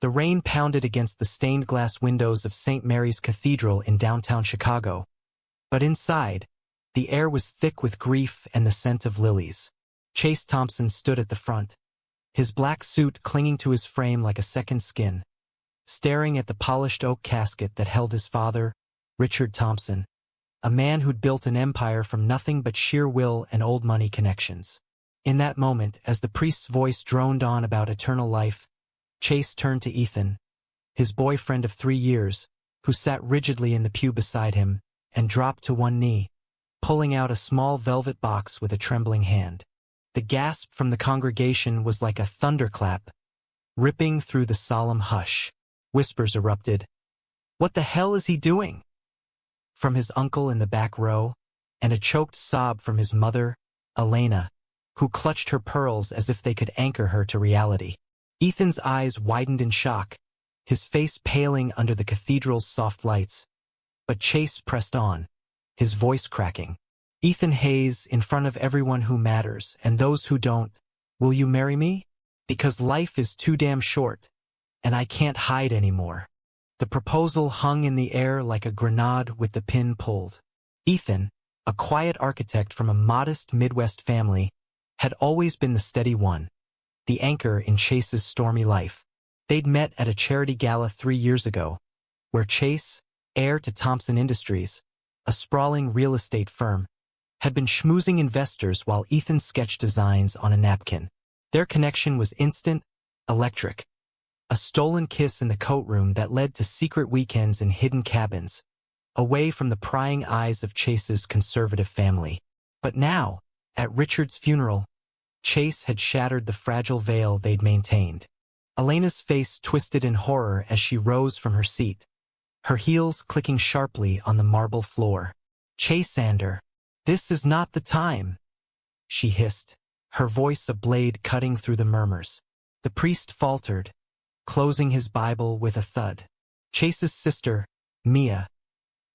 The rain pounded against the stained glass windows of St. Mary's Cathedral in downtown Chicago. But inside, the air was thick with grief and the scent of lilies. Chase Thompson stood at the front, his black suit clinging to his frame like a second skin, staring at the polished oak casket that held his father, Richard Thompson, a man who'd built an empire from nothing but sheer will and old money connections. In that moment, as the priest's voice droned on about eternal life, Chase turned to Ethan, his boyfriend of 3 years, who sat rigidly in the pew beside him, and dropped to one knee, pulling out a small velvet box with a trembling hand. The gasp from the congregation was like a thunderclap, ripping through the solemn hush. Whispers erupted. "What the hell is he doing?" from his uncle in the back row, and a choked sob from his mother, Elena, who clutched her pearls as if they could anchor her to reality. Ethan's eyes widened in shock, his face paling under the cathedral's soft lights. But Chase pressed on, his voice cracking. "Ethan Hayes, in front of everyone who matters and those who don't, will you marry me? Because life is too damn short, and I can't hide anymore." The proposal hung in the air like a grenade with the pin pulled. Ethan, a quiet architect from a modest Midwest family, had always been the steady one, the anchor in Chase's stormy life. They'd met at a charity gala 3 years ago, where Chase, heir to Thompson Industries, a sprawling real estate firm, had been schmoozing investors while Ethan sketched designs on a napkin. Their connection was instant, electric. A stolen kiss in the coat room that led to secret weekends in hidden cabins, away from the prying eyes of Chase's conservative family. But now, at Richard's funeral, Chase had shattered the fragile veil they'd maintained. Elena's face twisted in horror as she rose from her seat, her heels clicking sharply on the marble floor. "Chasander, this is not the time," she hissed, her voice a blade cutting through the murmurs. The priest faltered, closing his Bible with a thud. Chase's sister, Mia,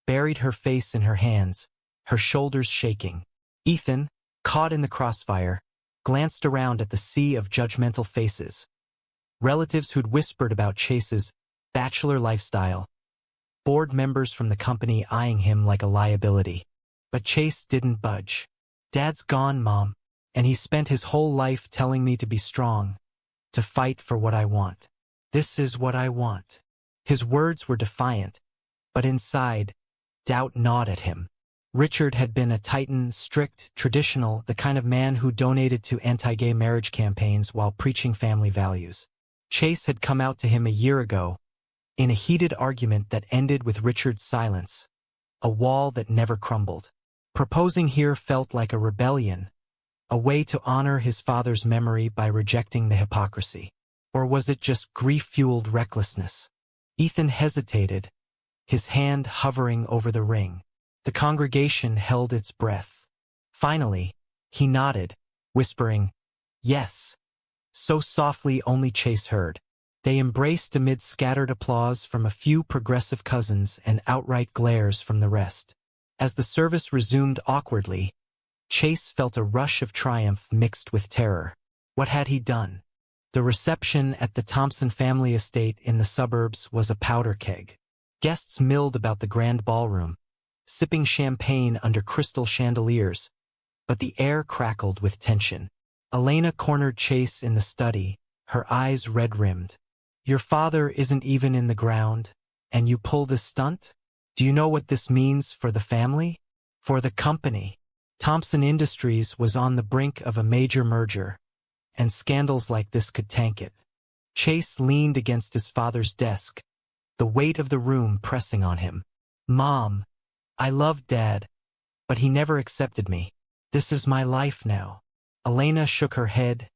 buried her face in her hands, her shoulders shaking. Ethan, caught in the crossfire, glanced around at the sea of judgmental faces. Relatives who'd whispered about Chase's bachelor lifestyle, board members from the company eyeing him like a liability. But Chase didn't budge. "Dad's gone, Mom, and he spent his whole life telling me to be strong, to fight for what I want. This is what I want." His words were defiant, but inside, doubt gnawed at him. Richard had been a titan, strict, traditional, the kind of man who donated to anti-gay marriage campaigns while preaching family values. Chase had come out to him a year ago, in a heated argument that ended with Richard's silence, a wall that never crumbled. Proposing here felt like a rebellion, a way to honor his father's memory by rejecting the hypocrisy. Or was it just grief-fueled recklessness? Ethan hesitated, his hand hovering over the ring. The congregation held its breath. Finally, he nodded, whispering, "Yes," so softly only Chase heard. They embraced amid scattered applause from a few progressive cousins and outright glares from the rest. As the service resumed awkwardly, Chase felt a rush of triumph mixed with terror. What had he done? The reception at the Thompson family estate in the suburbs was a powder keg. Guests milled about the grand ballroom, sipping champagne under crystal chandeliers, but the air crackled with tension. Elena cornered Chase in the study, her eyes red-rimmed. "Your father isn't even in the ground, and you pull this stunt? Do you know what this means for the family? For the company?" Thompson Industries was on the brink of a major merger, and scandals like this could tank it. Chase leaned against his father's desk, the weight of the room pressing on him. "Mom, I loved Dad, but he never accepted me. This is my life now." Elena shook her head,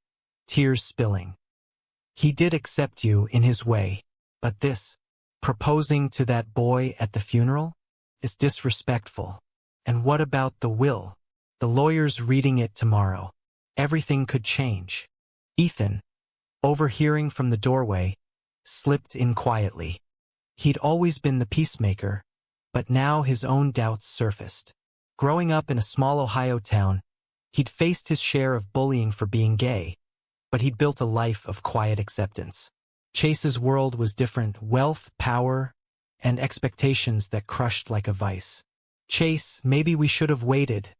tears spilling. "He did accept you in his way, but this, proposing to that boy at the funeral, is disrespectful. And what about the will? The lawyer's reading it tomorrow. Everything could change." Ethan, overhearing from the doorway, slipped in quietly. He'd always been the peacemaker, but now his own doubts surfaced. Growing up in a small Ohio town, he'd faced his share of bullying for being gay, but he'd built a life of quiet acceptance. Chase's world was different: wealth, power, and expectations that crushed like a vice. "Chase, maybe we should have waited,"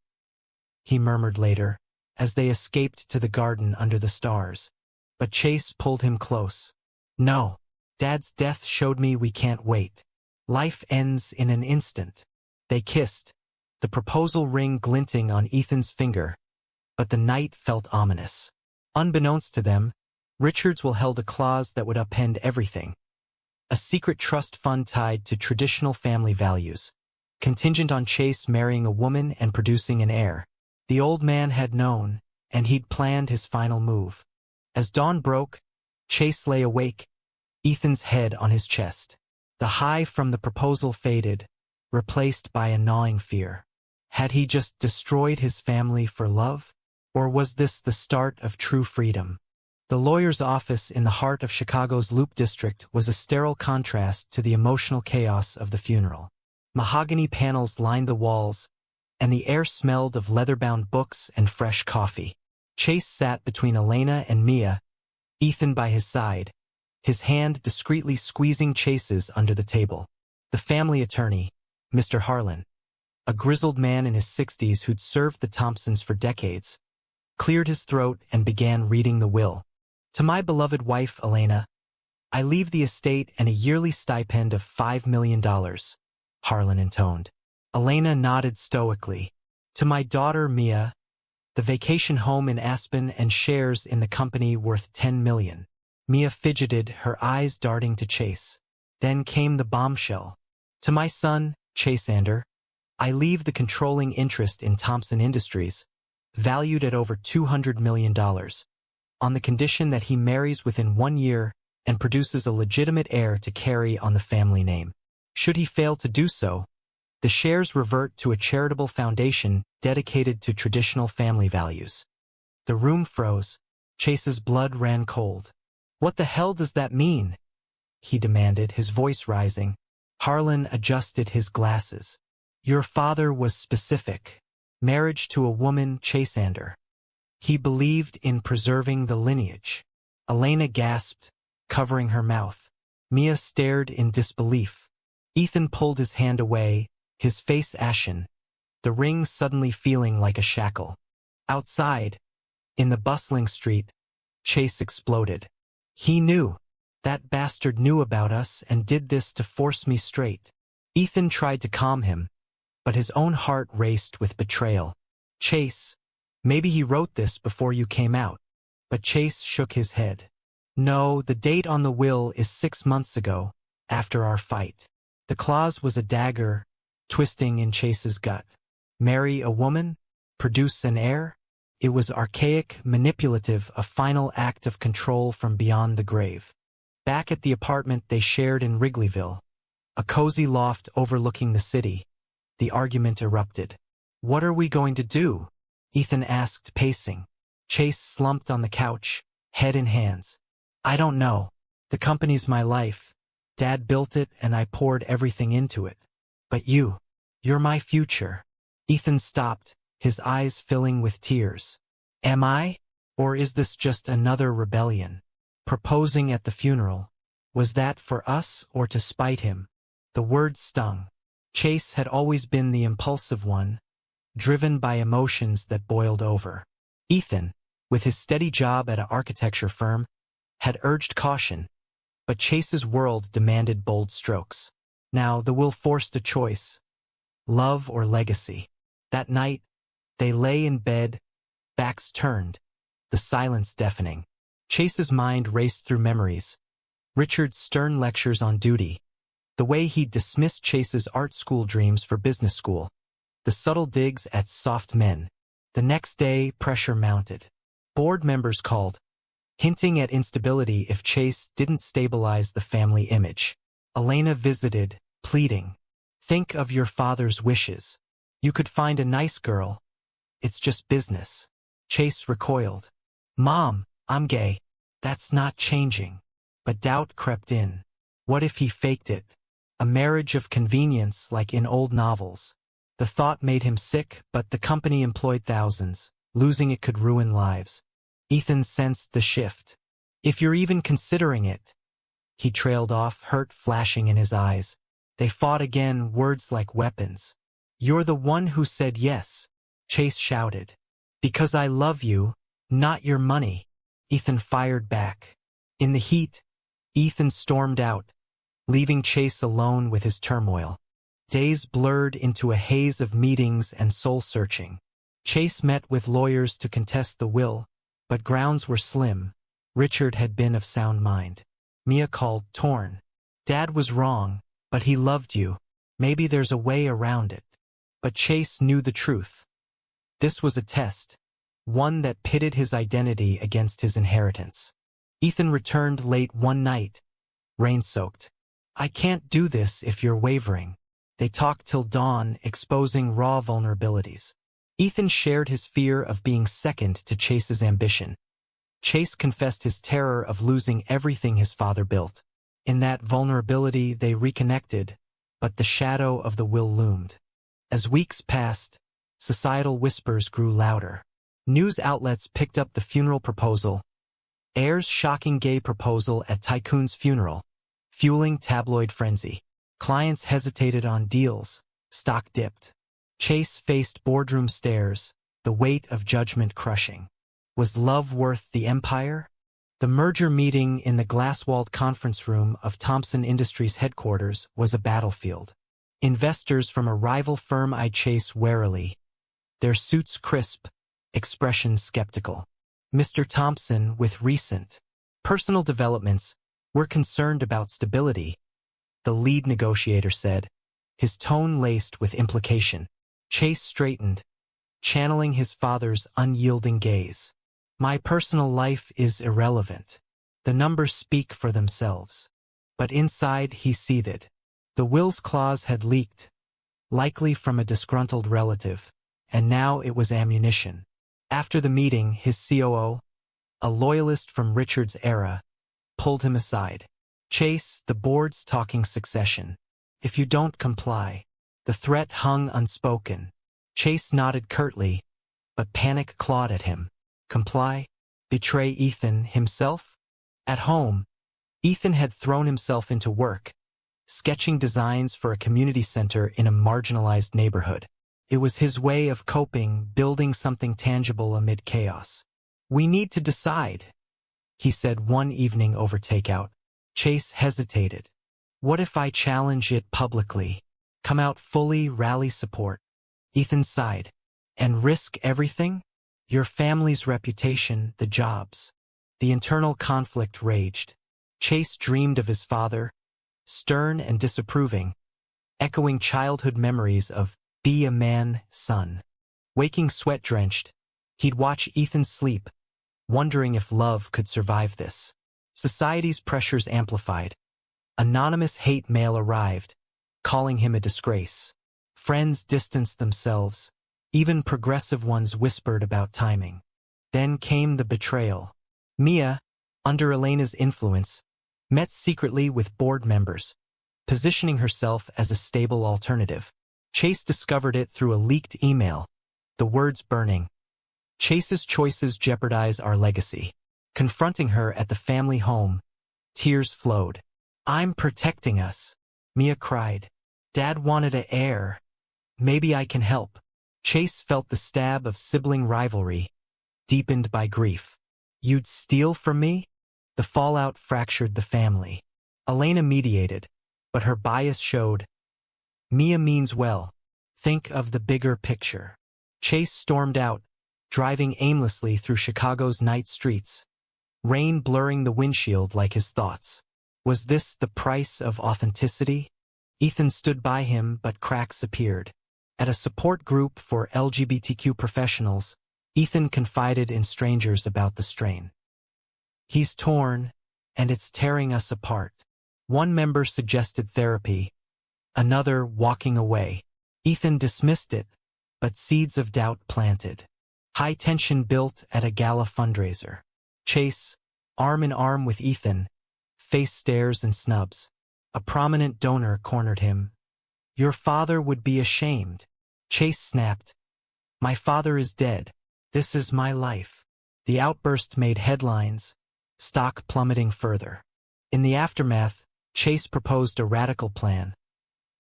he murmured later, as they escaped to the garden under the stars. But Chase pulled him close. "No. Dad's death showed me we can't wait. Life ends in an instant." They kissed, the proposal ring glinting on Ethan's finger, but the night felt ominous. Unbeknownst to them, Richards held a clause that would upend everything. A secret trust fund tied to traditional family values, contingent on Chase marrying a woman and producing an heir. The old man had known, and he'd planned his final move. As dawn broke, Chase lay awake, Ethan's head on his chest. The high from the proposal faded, replaced by a gnawing fear. Had he just destroyed his family for love? Or was this the start of true freedom? The lawyer's office in the heart of Chicago's Loop District was a sterile contrast to the emotional chaos of the funeral. Mahogany panels lined the walls, and the air smelled of leather-bound books and fresh coffee. Chase sat between Elena and Mia, Ethan by his side, his hand discreetly squeezing Chase's under the table. The family attorney, Mr. Harlan, a grizzled man in his 60s who'd served the Thompsons for decades, cleared his throat and began reading the will. "To my beloved wife, Elena, I leave the estate and a yearly stipend of $5 million, Harlan intoned. Elena nodded stoically. "To my daughter, Mia, the vacation home in Aspen and shares in the company worth $10 million. Mia fidgeted, her eyes darting to Chase. Then came the bombshell. "To my son, Chasander, I leave the controlling interest in Thompson Industries, valued at over $200 million, on the condition that he marries within 1 year and produces a legitimate heir to carry on the family name. Should he fail to do so, the shares revert to a charitable foundation dedicated to traditional family values." The room froze. Chase's blood ran cold. "What the hell does that mean?" he demanded, his voice rising. Harlan adjusted his glasses. "Your father was specific. Marriage to a woman, Chasander. He believed in preserving the lineage." Elena gasped, covering her mouth. Mia stared in disbelief. Ethan pulled his hand away, his face ashen, the ring suddenly feeling like a shackle. Outside, in the bustling street, Chase exploded. "He knew. That bastard knew about us and did this to force me straight." Ethan tried to calm him, but his own heart raced with betrayal. "Chase, maybe he wrote this before you came out." But Chase shook his head. "No, the date on the will is 6 months ago, after our fight." The clause was a dagger, twisting in Chase's gut. Marry a woman? Produce an heir? It was archaic, manipulative, a final act of control from beyond the grave. Back at the apartment they shared in Wrigleyville, a cozy loft overlooking the city, the argument erupted. "What are we going to do?" Ethan asked, pacing. Chase slumped on the couch, head in hands. "I don't know. The company's my life. Dad built it and I poured everything into it. But you're my future." Ethan stopped, his eyes filling with tears. "Am I? Or is this just another rebellion?" Proposing at the funeral, was that for us or to spite him? The words stung. Chase had always been the impulsive one, driven by emotions that boiled over. Ethan, with his steady job at an architecture firm, had urged caution, but Chase's world demanded bold strokes. Now the will forced a choice: love or legacy. That night, they lay in bed, backs turned, the silence deafening. Chase's mind raced through memories. Richard's stern lectures on duty, the way he'd dismissed Chase's art school dreams for business school, the subtle digs at soft men. The next day, pressure mounted. Board members called, hinting at instability if Chase didn't stabilize the family image. Elena visited, pleading. "Think of your father's wishes. You could find a nice girl. It's just business." Chase recoiled. "Mom, I'm gay. That's not changing." But doubt crept in. What if he faked it? A marriage of convenience like in old novels. The thought made him sick, but the company employed thousands. Losing it could ruin lives. Ethan sensed the shift. "If you're even considering it, He trailed off, hurt flashing in his eyes. They fought again, words like weapons. "You're the one who said yes," Chase shouted. "Because I love you, not your money," Ethan fired back. In the heat, Ethan stormed out, leaving Chase alone with his turmoil. Days blurred into a haze of meetings and soul-searching. Chase met with lawyers to contest the will, but grounds were slim. Richard had been of sound mind. Mia called, torn. "Dad was wrong, but he loved you. Maybe there's a way around it." But Chase knew the truth. This was a test, one that pitted his identity against his inheritance. Ethan returned late one night, rain-soaked. "I can't do this if you're wavering." They talked till dawn, exposing raw vulnerabilities. Ethan shared his fear of being second to Chase's ambition. Chase confessed his terror of losing everything his father built. In that vulnerability they reconnected, but the shadow of the will loomed. As weeks passed, societal whispers grew louder. News outlets picked up the funeral proposal, heir's shocking gay proposal at tycoon's funeral, fueling tabloid frenzy. Clients hesitated on deals, stock dipped. Chase faced boardroom stares, the weight of judgment crushing. Was love worth the empire? The merger meeting in the glass-walled conference room of Thompson Industries headquarters was a battlefield. Investors from a rival firm eyed Chase warily, their suits crisp, expressions skeptical. "Mr. Thompson, with recent personal developments, we're concerned about stability," the lead negotiator said, his tone laced with implication. Chase straightened, channeling his father's unyielding gaze. "My personal life is irrelevant. The numbers speak for themselves." But inside he seethed. The will's clause had leaked, likely from a disgruntled relative, and now it was ammunition. After the meeting, his COO, a loyalist from Richard's era, pulled him aside. "Chase, the board's talking succession. If you don't comply." The threat hung unspoken. Chase nodded curtly, but panic clawed at him. Comply? Betray Ethan himself? At home, Ethan had thrown himself into work, sketching designs for a community center in a marginalized neighborhood. It was his way of coping, building something tangible amid chaos. "We need to decide," he said one evening over takeout. Chase hesitated. "What if I challenge it publicly? Come out fully, rally support?" Ethan sighed. "And risk everything? Your family's reputation, the jobs." The internal conflict raged. Chase dreamed of his father, stern and disapproving, echoing childhood memories of "be a man, son." Waking sweat-drenched, he'd watch Ethan sleep, wondering if love could survive this. Society's pressures amplified. Anonymous hate mail arrived, calling him a disgrace. Friends distanced themselves. Even progressive ones whispered about timing. Then came the betrayal. Mia, under Elena's influence, met secretly with board members, positioning herself as a stable alternative. Chase discovered it through a leaked email, the words burning, "Chase's choices jeopardize our legacy." Confronting her at the family home, tears flowed. "I'm protecting us," Mia cried. "Dad wanted an heir. Maybe I can help." Chase felt the stab of sibling rivalry, deepened by grief. "You'd steal from me?" The fallout fractured the family. Elena mediated, but her bias showed. "Mia means well. Think of the bigger picture." Chase stormed out, driving aimlessly through Chicago's night streets, rain blurring the windshield like his thoughts. Was this the price of authenticity? Ethan stood by him, but cracks appeared. At a support group for LGBTQ professionals, Ethan confided in strangers about the strain. "He's torn, and it's tearing us apart." One member suggested therapy, another walking away. Ethan dismissed it, but seeds of doubt planted. High tension built at a gala fundraiser. Chase, arm in arm with Ethan, faced stares and snubs. A prominent donor cornered him. "Your father would be ashamed." Chase snapped. "My father is dead. This is my life." The outburst made headlines, stock plummeting further. In the aftermath, Chase proposed a radical plan.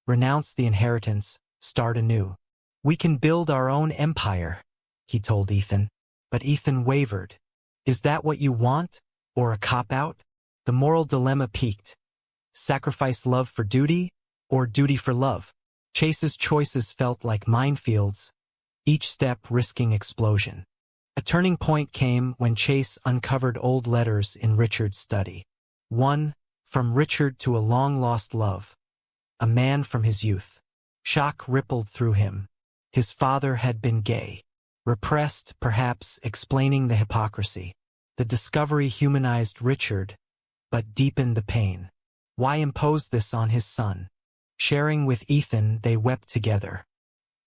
Renounce the inheritance, start anew. We can build our own empire, he told Ethan. But Ethan wavered. Is that what you want, or a cop-out? The moral dilemma peaked. Sacrifice love for duty, or duty for love? Chase's choices felt like minefields, each step risking explosion. A turning point came when Chase uncovered old letters in Richard's study. One, from Richard to a long-lost love. A man from his youth. Shock rippled through him. His father had been gay. Repressed, perhaps explaining the hypocrisy. The discovery humanized Richard, but deepened the pain. Why impose this on his son? Sharing with Ethan, they wept together.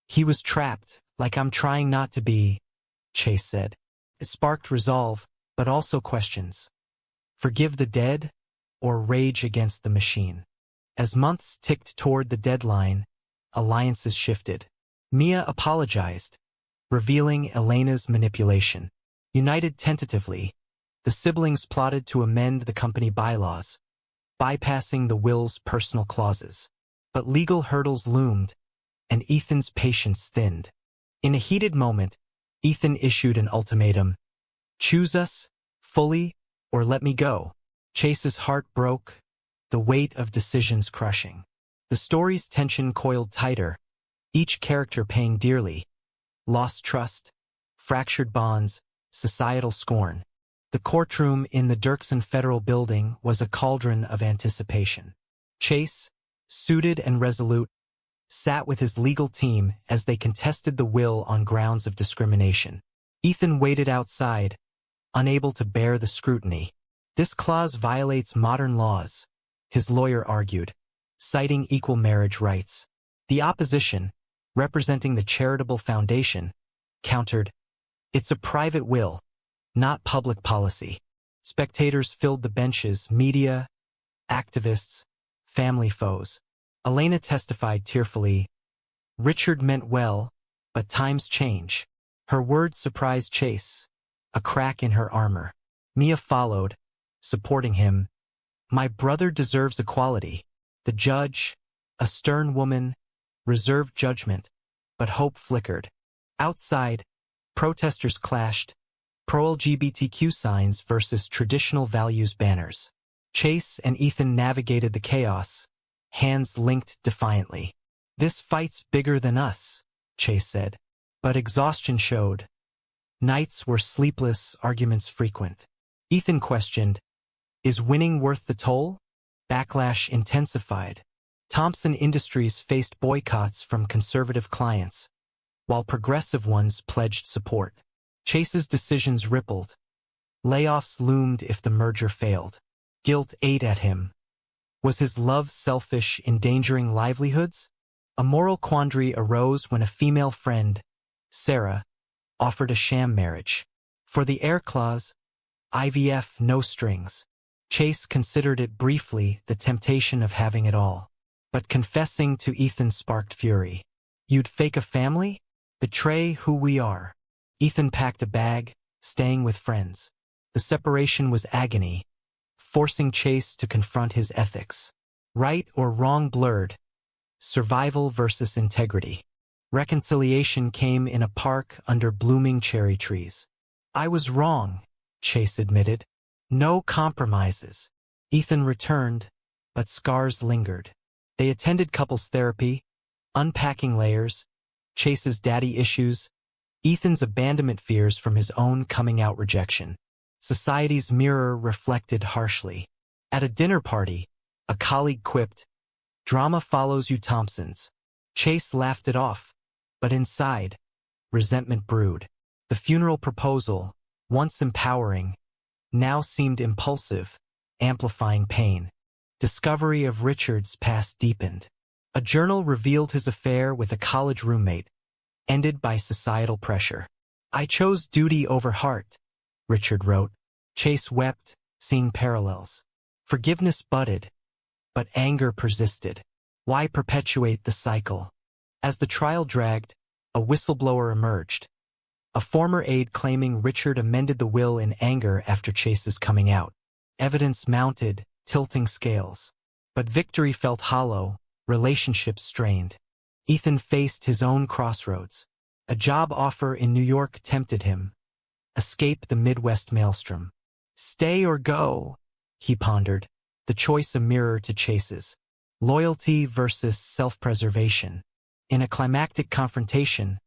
He was trapped, like I'm trying not to be, Chase said. It sparked resolve, but also questions. Forgive the dead, or rage against the machine? As months ticked toward the deadline, alliances shifted. Mia apologized, revealing Elena's manipulation. United tentatively, the siblings plotted to amend the company bylaws, bypassing the will's personal clauses. But legal hurdles loomed, and Ethan's patience thinned. In a heated moment, Ethan issued an ultimatum. Choose us, fully, or let me go. Chase's heart broke, the weight of decisions crushing. The story's tension coiled tighter, each character paying dearly. Lost trust, fractured bonds, societal scorn. The courtroom in the Dirksen Federal Building was a cauldron of anticipation. Chase, suited and resolute, sat with his legal team as they contested the will on grounds of discrimination. Ethan waited outside, unable to bear the scrutiny. This clause violates modern laws, his lawyer argued, citing equal marriage rights. The opposition, representing the charitable foundation, countered, it's a private will, not public policy. Spectators filled the benches, media, activists, family foes. Elena testified tearfully, Richard meant well, but times change. Her words surprised Chase, a crack in her armor. Mia followed, supporting him. My brother deserves equality. The judge, a stern woman, reserved judgment, but hope flickered. Outside, protesters clashed, pro-LGBTQ signs versus traditional values banners. Chase and Ethan navigated the chaos, hands linked defiantly. This fight's bigger than us, Chase said. But exhaustion showed. Nights were sleepless, arguments frequent. Ethan questioned, is winning worth the toll? Backlash intensified. Thompson Industries faced boycotts from conservative clients, while progressive ones pledged support. Chase's decisions rippled. Layoffs loomed if the merger failed. Guilt ate at him. Was his love selfish, endangering livelihoods? A moral quandary arose when a female friend, Sarah, offered a sham marriage. For the heir clause, IVF no strings. Chase considered it briefly, the temptation of having it all. But confessing to Ethan sparked fury. You'd fake a family? Betray who we are. Ethan packed a bag, staying with friends. The separation was agony, forcing Chase to confront his ethics. Right or wrong blurred. Survival versus integrity. Reconciliation came in a park under blooming cherry trees. I was wrong, Chase admitted. No compromises. Ethan returned, but scars lingered. They attended couples therapy, unpacking layers, Chase's daddy issues, Ethan's abandonment fears from his own coming-out rejection. Society's mirror reflected harshly. At a dinner party, a colleague quipped, drama follows you Thompsons. Chase laughed it off, but inside, resentment brewed. The funeral proposal, once empowering, now seemed impulsive, amplifying pain. Discovery of Richard's past deepened. A journal revealed his affair with a college roommate, ended by societal pressure. I chose duty over heart, Richard wrote. Chase wept, seeing parallels. Forgiveness budded, but anger persisted. Why perpetuate the cycle? As the trial dragged, a whistleblower emerged. A former aide claiming Richard amended the will in anger after Chase's coming out. Evidence mounted, tilting scales. But victory felt hollow, relationships strained. Ethan faced his own crossroads. A job offer in New York tempted him. Escape the Midwest maelstrom. Stay or go, he pondered, the choice a mirror to Chase's. Loyalty versus self-preservation. In a climactic confrontation,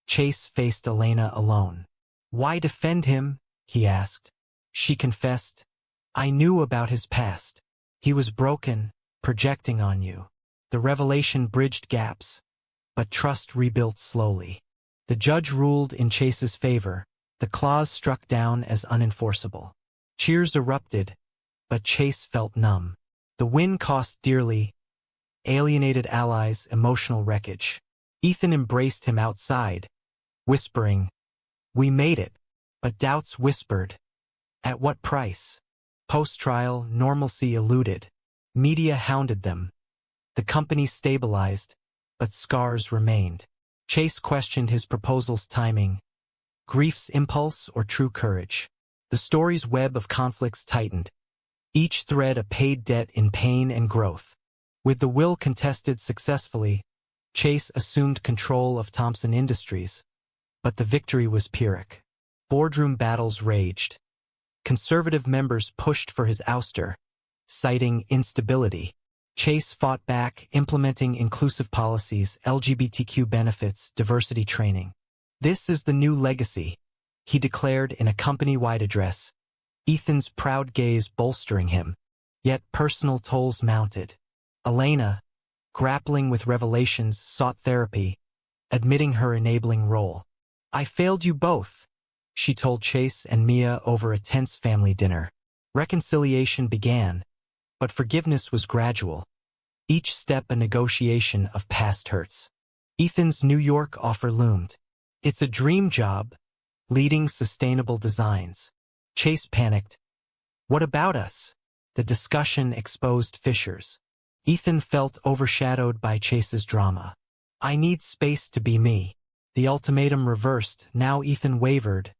Chase faced Elena alone. Why defend him? He asked. She confessed. I knew about his past. He was broken, projecting on you. The revelation bridged gaps, but trust rebuilt slowly. The judge ruled in Chase's favor. The clause struck down as unenforceable. Cheers erupted, but Chase felt numb. The win cost dearly. Alienated allies, emotional wreckage. Ethan embraced him outside, whispering, "We made it," but doubts whispered, "At what price?" Post-trial, normalcy eluded. Media hounded them. The company stabilized, but scars remained. Chase questioned his proposal's timing. Grief's impulse or true courage? The story's web of conflicts tightened, each thread a paid debt in pain and growth. With the will contested successfully, Chase assumed control of Thompson Industries, but the victory was Pyrrhic. Boardroom battles raged. Conservative members pushed for his ouster, citing instability. Chase fought back, implementing inclusive policies, LGBTQ benefits, diversity training. This is the new legacy, he declared in a company-wide address, Ethan's proud gaze bolstering him. Yet personal tolls mounted. Elena, grappling with revelations, sought therapy, admitting her enabling role. I failed you both, she told Chase and Mia over a tense family dinner. Reconciliation began, but forgiveness was gradual. Each step a negotiation of past hurts. Ethan's New York offer loomed. It's a dream job, leading sustainable designs. Chase panicked. What about us? The discussion exposed fissures. Ethan felt overshadowed by Chase's drama. I need space to be me. The ultimatum reversed. Now Ethan wavered,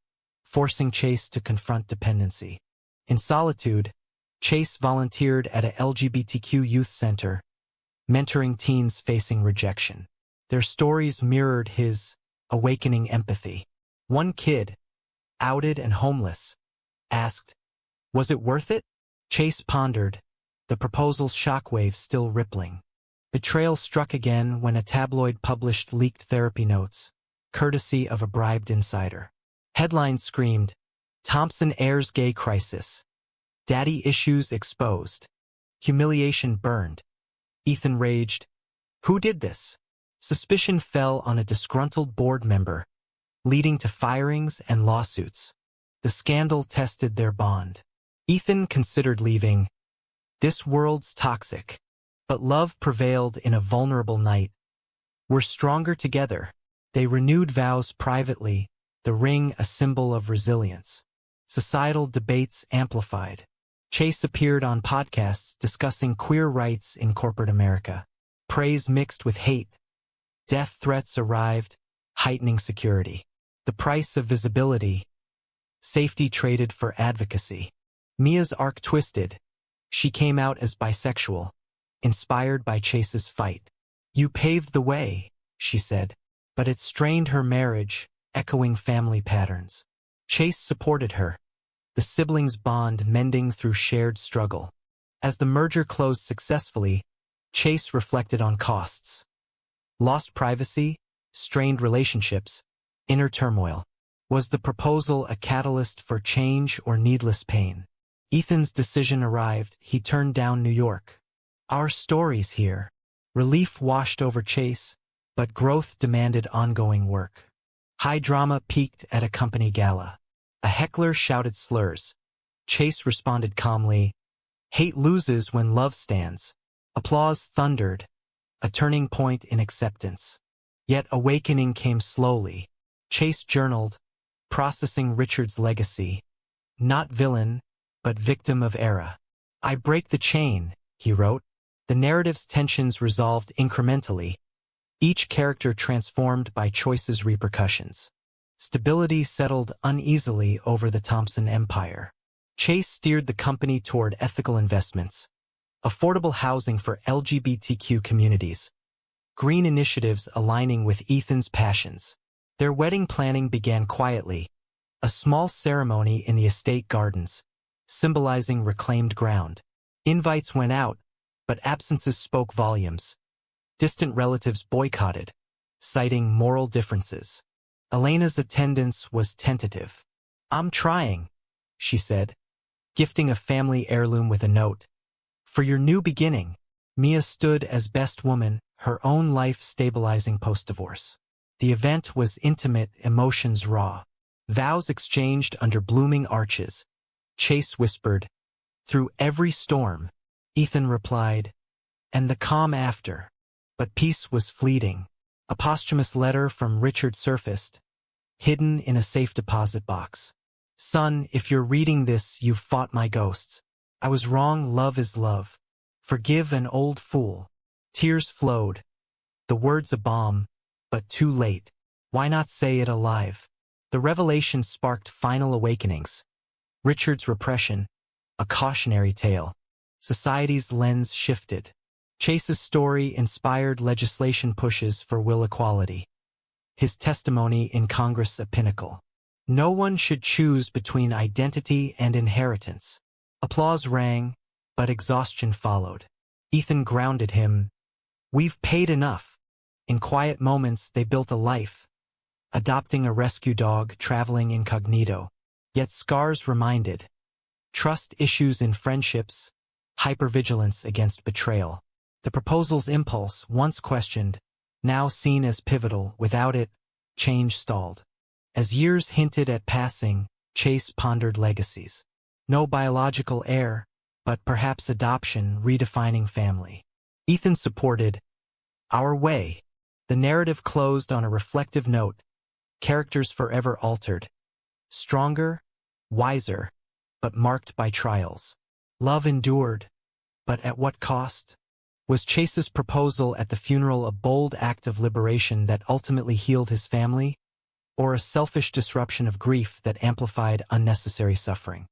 forcing Chase to confront dependency. In solitude, Chase volunteered at a LGBTQ youth center, mentoring teens facing rejection. Their stories mirrored his awakening empathy. One kid, outed and homeless, asked, "Was it worth it?" Chase pondered, the proposal's shockwaves still rippling. Betrayal struck again when a tabloid published leaked therapy notes, courtesy of a bribed insider. Headlines screamed, Thompson heirs gay crisis. Daddy issues exposed. Humiliation burned. Ethan raged. Who did this? Suspicion fell on a disgruntled board member, leading to firings and lawsuits. The scandal tested their bond. Ethan considered leaving. This world's toxic. But love prevailed in a vulnerable night. We're stronger together. They renewed vows privately, the ring a symbol of resilience. Societal debates amplified. Chase appeared on podcasts discussing queer rights in corporate America. Praise mixed with hate. Death threats arrived, heightening security. The price of visibility. Safety traded for advocacy. Mia's arc twisted. She came out as bisexual, inspired by Chase's fight. You paved the way, she said, but it strained her marriage, echoing family patterns. Chase supported her, the siblings' bond mending through shared struggle. As the merger closed successfully, Chase reflected on costs. Lost privacy, strained relationships, inner turmoil. Was the proposal a catalyst for change or needless pain? Ethan's decision arrived. He turned down New York. Our story's here. Relief washed over Chase, but growth demanded ongoing work. High drama peaked at a company gala. A heckler shouted slurs. Chase responded calmly. Hate loses when love stands. Applause thundered, a turning point in acceptance. Yet awakening came slowly. Chase journaled, processing Richard's legacy. Not villain, but victim of era. I break the chain, he wrote. The narrative's tensions resolved incrementally, each character transformed by choice's repercussions. Stability settled uneasily over the Thompson empire. Chase steered the company toward ethical investments, affordable housing for LGBTQ communities, green initiatives aligning with Ethan's passions. Their wedding planning began quietly, a small ceremony in the estate gardens, symbolizing reclaimed ground. Invites went out, but absences spoke volumes. Distant relatives boycotted, citing moral differences. Elena's attendance was tentative. "I'm trying," she said, gifting a family heirloom with a note. "For your new beginning." Mia stood as best woman, her own life stabilizing post-divorce. The event was intimate, emotions raw. Vows exchanged under blooming arches. Chase whispered, "Through every storm." Ethan replied, "And the calm after." But peace was fleeting. A posthumous letter from Richard surfaced, hidden in a safe deposit box. "Son, if you're reading this, you've fought my ghosts. I was wrong, love is love. Forgive an old fool." Tears flowed. The words a balm, but too late. Why not say it alive? The revelation sparked final awakenings. Richard's repression, a cautionary tale. Society's lens shifted. Chase's story inspired legislation pushes for will equality. His testimony in Congress a pinnacle. No one should choose between identity and inheritance. Applause rang, but exhaustion followed. Ethan grounded him. "We've paid enough." In quiet moments they built a life, adopting a rescue dog, traveling incognito. Yet scars reminded. Trust issues in friendships, hypervigilance against betrayal. The proposal's impulse, once questioned, now seen as pivotal, without it, change stalled. As years hinted at passing, Chase pondered legacies. No biological heir, but perhaps adoption redefining family. Ethan supported "Our Way." The narrative closed on a reflective note, characters forever altered. Stronger, wiser, but marked by trials. Love endured, but at what cost? Was Chase's proposal at the funeral a bold act of liberation that ultimately healed his family, or a selfish disruption of grief that amplified unnecessary suffering?